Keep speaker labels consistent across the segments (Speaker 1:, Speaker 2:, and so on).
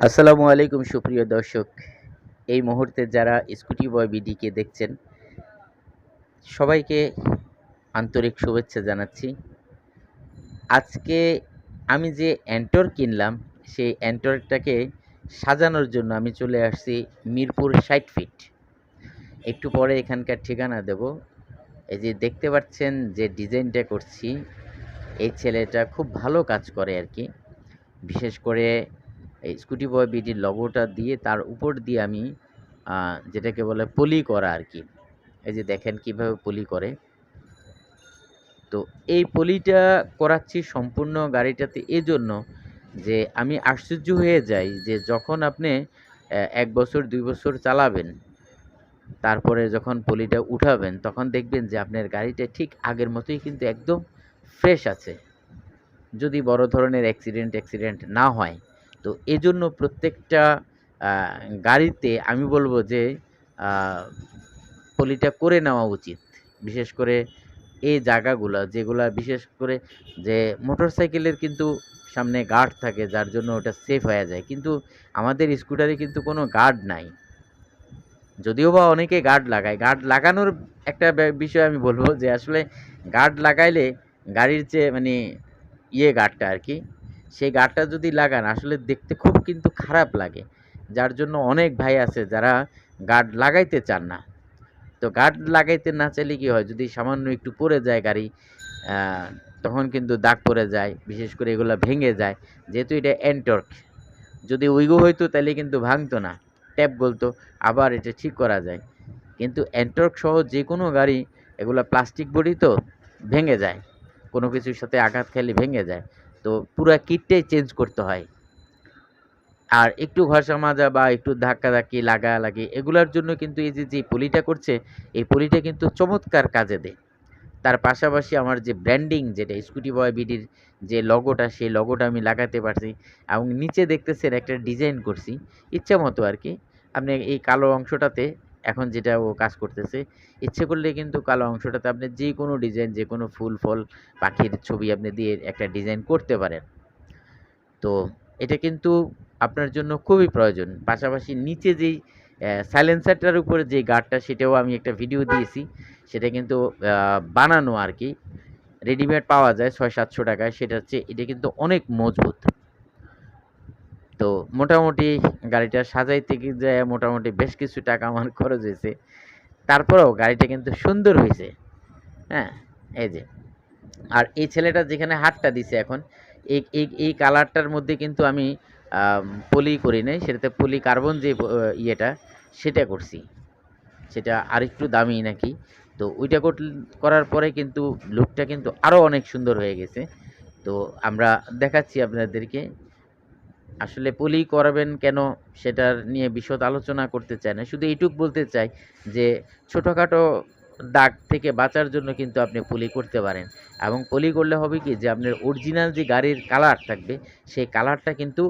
Speaker 1: আসসালামু আলাইকুম সুপ্রিয় দর্শক। এই মুহূর্তে যারা স্কুটি বয় বিডিকে দেখছেন, সবাইকে আন্তরিক শুভেচ্ছা জানাচ্ছি। আজকে আমি যে এন্টর্ক কিনলাম, সেই এন্টর্কটাকে সাজানোর জন্য আমি চলে আসছি মিরপুর ৬০ ফিট। একটু পরে এখানকার ঠিকানা দেব। এই যে দেখতে পাচ্ছেন যে ডিজাইনটা করছি, এই ছেলেটা খুব ভালো কাজ করে আরকি। বিশেষ করে এই স্কুটি বয় বিডির লোগোটা দিয়ে তার উপর দিয়ে আমি যেটাকে বলে পলি করা আরকি। এই যে দেখেন কিভাবে পলি করে। তো এই পলিটা করাচ্ছি সম্পূর্ণ গাড়িটাতে এজন্য যে আমি আশ্চর্য হয়ে যাই যে যখন আপনি ১ বছর ২ বছর চালাবেন, তারপরে যখন পলিটা উঠাবেন তখন দেখবেন যে আপনার গাড়িটা ঠিক আগের মতোই কিন্তু একদম ফ্রেশ আছে। যদি বড় ধরনের অ্যাক্সিডেন্ট না হয়। তো এজন্য প্রত্যেকটা আ গাড়িতে আমি বলব যে আ পলিটা করে নেওয়া উচিত। বিশেষ করে এই জায়গাগুলা যেগুলা বিশেষ করে যে মোটরসাইকেলের কিন্তু সামনে গার্ড থাকে যার জন্য ওটা সেফ হয়ে যায়। কিন্তু আমাদের স্কুটারে কিন্তু কোনো গার্ড নাই। যদিও বা অনেকে গার্ড লাগায়। গার্ড লাগানোর একটা বিষয় আমি বলব যে আসলে গার্ড লাগাইলে গাড়ির যে মানে গার্ডটা আরকি, সেই গার্ডটা যদি লাগান আসলে দেখতে খুব কিন্তু খারাপ লাগে। যার জন্য অনেক ভাই আছে যারা গার্ড লাগাইতে চান না। তো গার্ড লাগাইতে না চাইলে কি হয়? যদি সামান্য একটু পড়ে যায় গাড়ি, আ তখন কিন্তু দাগ পড়ে যায়। বিশেষ করে এগুলা ভেঙে যায়। যেহেতু এটা Ntorq, যদি উইগো হইতো তাইলে কিন্তু ভাঙতো না। ট্যাপ গলতো, আবার এটা ঠিক করা যায়। কিন্তু Ntorq সহ যেকোনো গাড়ি এগুলা প্লাস্টিক বডি তো ভেঙে যায়। কোনো কিছুর সাথে আঘাত খেলে ভেঙে যায়। তো পুরা কিটটাই চেঞ্জ করতে হয়। আর একটু ঘষা মাজা বা একটু ধাক্কাধাক্কি, লাগালাগি এগুলার জন্য কিন্তু এই যে পলিটা করছে, এই পলিটা কিন্তু চমৎকার কাজে দেয়। তার পাশাপাশি আমার যে ব্র্যান্ডিং যেটা স্কুটি বয় বিডির যে লোগোটা, সেই লোগোটা আমি লাগাতে পারছি এবং নিচে দেখতেছেন একটা ডিজাইন করছি ইচ্ছামতো আরকি। আপনি এই কালো অংশটাতে এখন যেটা ও কাজ করতেছে, ইচ্ছে করলে কিন্তু কালো অংশটাতে আপনি যেকোনো ডিজাইন, যেকোনো ফুল, ফল, পাখির ছবি আপনি দিয়ে একটা ডিজাইন করতে পারেন। তো এটা কিন্তু আপনার জন্য খুবই প্রয়োজন। পাশাপাশি নিচে যেই সাইলেন্সারটার উপরে যে গার্ডটা সেটাও আমি একটা ভিডিও দিয়েছি। সেটা কিন্তু বানানো আরকি। রেডিমেড পাওয়া যায় ৳৬০০-৭০০ সেটা হচ্ছে এটা কিন্তু অনেক মজবুত। তো মোটামুটি গাড়িটা সাজাইতে যাইয়া মোটামুটি বেশ কিছু টাকা আমার খরচ হইছে। তারপরেও গাড়িটা কিন্তু সুন্দর হইছে। হ্যাঁ? এই যে। আর এই ছেলেটা যেখানে হাতটা দিছে এখন, এই কালারটার মধ্যে কিন্তু আমি পলি করি নাই। সেটাতে পলি কার্বন যে ইয়েটা, সেটা করছি। সেটা আরেকটু দামি নাকি। তো ওইটা করার পরে কিন্তু লুকটা কিন্তু আরো অনেক সুন্দর হয়ে গেছে। তো আমরা দেখাচ্ছি আপনাদেরকে। আসলে পলি করাবেন কেন সেটার নিয়ে বিশদ আলোচনা করতে চাই না। শুধু এইটুক বলতে চাই যে ছোটখাটো দাগ থেকে বাঁচার জন্য কিন্তু আপনি পলি করতে পারেন। এবং পলি করলে হবে কি যে আপনার অরিজিনাল যে গাড়ির কালার থাকবে, সেই কালারটা কিন্তু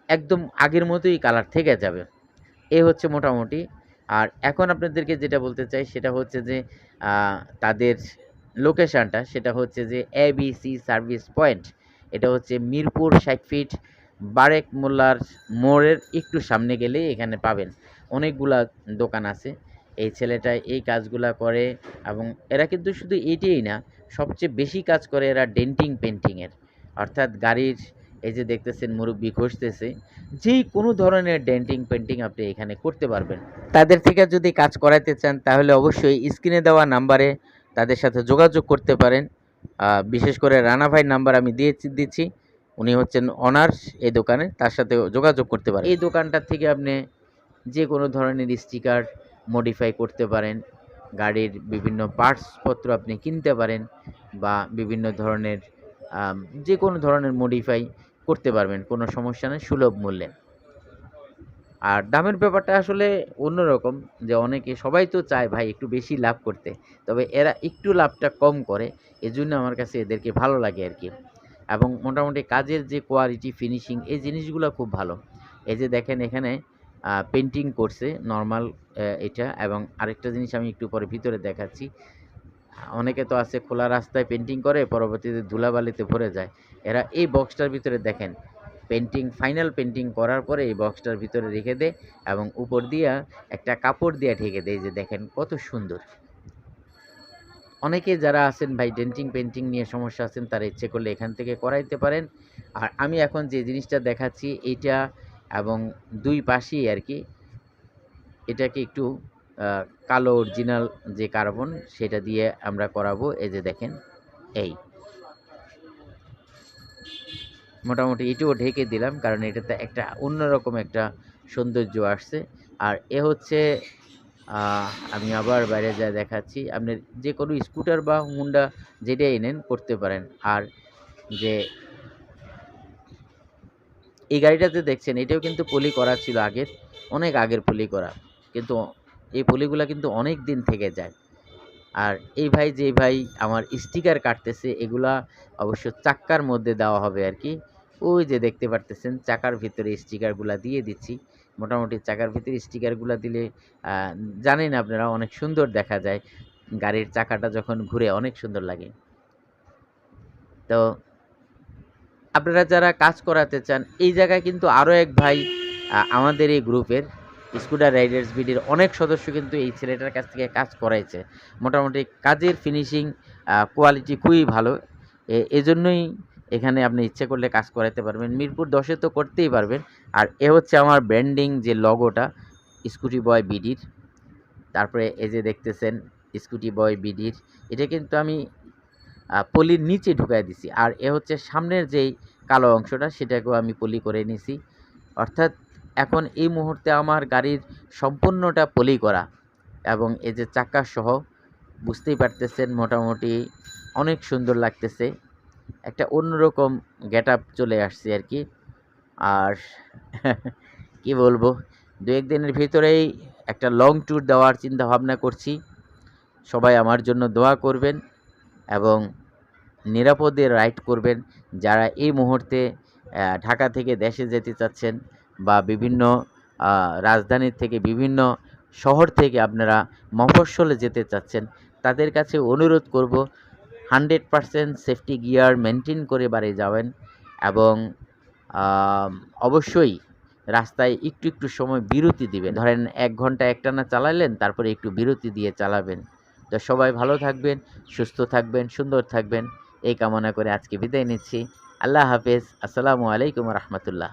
Speaker 1: একদম আগের মতোই কালার থেকে যাবে। এই হচ্ছে মোটামুটি। আর এখন আপনাদেরকে যেটা বলতে চাই সেটা হচ্ছে যে আ তাদের লোকেশনটা সেটা হচ্ছে যে এবিসি সার্ভিস পয়েন্ট। এটা হচ্ছে মিরপুর ৬০ ফিট বারেক মোল্লার মোড়ের একটু সামনে গেলেই এখানে পাবেন। অনেকগুলা দোকান আছে। এই ছেলেটা এই কাজগুলা করে এবং এরা কিন্তু শুধু এইটিই না, সবচেয়ে বেশি কাজ করে এরা ডেন্টিং পেইন্টিং এর। অর্থাৎ গাড়ির এই যে দেখতেছেন মুরুব্বি ঘষতেছে, যেকোনো ধরনের ডেন্টিং পেইন্টিং আপনি এখানে করতে পারবেন। তাদের থেকে যদি কাজ করাইতে চান তাহলে অবশ্যই স্ক্রিনে দেওয়া নাম্বারে তাদের সাথে যোগাযোগ করতে পারেন। বিশেষ করে রানা ভাইয়ের নাম্বার আমি দিচ্ছি। উনি হচ্ছেন ওনার এই দোকানের, তার সাথে যোগাযোগ করতে পারেন। এই দোকানটার থেকে আপনি যেকোনো ধরনের স্টিকার মডিফাই করতে পারেন। গাড়ির বিভিন্ন পার্টস পত্র আপনি কিনতে পারেন বা বিভিন্ন ধরনের আম যেকোনো ধরনের মডিফাই করতে পারবেন। কোনো সমস্যা নেই সুলভ মূল্যে। আর দামের ব্যাপারটা আসলে অন্যরকম যে অনেকে সবাই তো চায় ভাই একটু বেশি লাভ করতে। তবে এরা একটু লাভটা কম করে। এজন্য আমার কাছে এদেরকে ভালো লাগে আরকি। এবং মোটামুটি কাজের যে কোয়ালিটি, ফিনিশিং এই জিনিসগুলা খুব ভালো। এই যে দেখেন এখানে পেইন্টিং করছে নরমাল এটা এবং আরেকটা জিনিস আমি একটু পরে ভিতরে দেখাচ্ছি। অনেকে তো আছে খোলা রাস্তায় পেইন্টিং করে পরবর্তীতে ধুলাবালিতে ভরে যায়। এরা এই বক্সটার ভিতরে দেখেন ফাইনাল পেন্টিং করার পরে এই বক্সটার ভিতরে রেখে দেয় এবং উপর দিয়া একটা কাপড় দিয়ে ঢেকে দেয়। যে দেখেন কত সুন্দর। অনেকে যারা আছেন ভাই ডেন্টিং পেন্টিং নিয়ে সমস্যা আছেন, তারা ইচ্ছে করলে এখান থেকে করাইতে পারেন। আর আমি এখন যে জিনিসটা দেখাচ্ছি এইটা এবং দুই পাশেই আর কি এটাকে একটু কালো অরিজিনাল যে কার্বন সেটা দিয়ে আমরা করাবো। এই যে দেখেন, এই মোটামুটি এটাও ঢেকে দিলাম, কারণ এটাতে একটা অন্যরকম একটা সৌন্দর্য আসছে। আর এ হচ্ছে আমি আবার বাইরে যা দেখাচ্ছি, আপনি যে কোনো স্কুটার বা হুন্ডা যেটাই নেন করতে পারেন। আর যে এই গাড়িটাতে দেখছেন এটাও কিন্তু পলি করা ছিল আগের, অনেক আগের পলি করা, কিন্তু এই পলিগুলা কিন্তু অনেক দিন থেকে যায়। আর এই ভাই যে ভাই আমার স্টিকার কাটতেছে, এগুলা অবশ্য চাক্কার মধ্যে দেওয়া হবে আর কি। ওই যে দেখতে পারতেছেন চাকার ভিতরে স্টিকারগুলা দিয়ে দিচ্ছি। মোটামুটি চাকার ভিতরে স্টিকারগুলা দিলে জানেন আপনারা অনেক সুন্দর দেখা যায়, গাড়ির চাকাটা যখন ঘুরে অনেক সুন্দর লাগে। তো আপনারা যারা কাজ করাতে চান, এই জায়গায় কিন্তু আরও এক ভাই আমাদের এই গ্রুপের স্কুটার রাইডার্স বিডির অনেক সদস্য কিন্তু এই ছেলেটার কাছ থেকে কাজ করাইছে। মোটামুটি কাজের ফিনিশিং কোয়ালিটি খুবই ভালো। এজন্যই এখানে আপনি ইচ্ছে করলে কাজ করাতে পারবেন। মিরপুর 10-এ তো করতেই পারবেন। আর এ হচ্ছে আমার ব্র্যান্ডিং যে লগোটা স্কুটি বয় বিডির। তারপরে এই যে দেখতেছেন স্কুটি বয় বিডির, এটা কিন্তু আমি পলির নিচে ঢুকাই দিছি। আর এ হচ্ছে সামনের যেই কালো অংশটা সেটাকেও আমি পলি করে নিছি। অর্থাৎ এখন এই মুহূর্তে আমার গাড়ির সম্পূর্ণটা পলি করা, এবং এই যে চাকা সহ বুঝতেই পারতেছেন মোটামুটি অনেক সুন্দর লাগতেছে। একটা অন্যরকম গেট আপ চলে আসছে আর কি। আর কি বলবো, 2-1 দিনের ভিতরেই একটা লং ট্যুর দেওয়ার চিন্তা ভাবনা করছি। সবাই আমার জন্য দোয়া করবেন এবং নিরাপদে রাইড করবেন। যারা এই মুহূর্তে ঢাকা থেকে দেশে যেতে চাচ্ছেন বা বিভিন্ন রাজধানীর থেকে বিভিন্ন শহর থেকে আপনারা মফস্বলে যেতে চাচ্ছেন, তাদের কাছে অনুরোধ করব 100% সেফটি গিয়ার মেনটেন করে বাড়ি যাবেন এবং অবশ্যই রাস্তায় একটু একটু সময় বিরতি দিবেন। ধরেন 1 ঘন্টা একটানা চালালেন, তারপরে একটু বিরতি দিয়ে চালাবেন। তো সবাই ভালো থাকবেন, সুস্থ থাকবেন, সুন্দর থাকবেন, এই কামনা করে আজকে বিদায় নিচ্ছি। আল্লাহ হাফেজ। আসসালামু আলাইকুম রহমতুল্লাহ।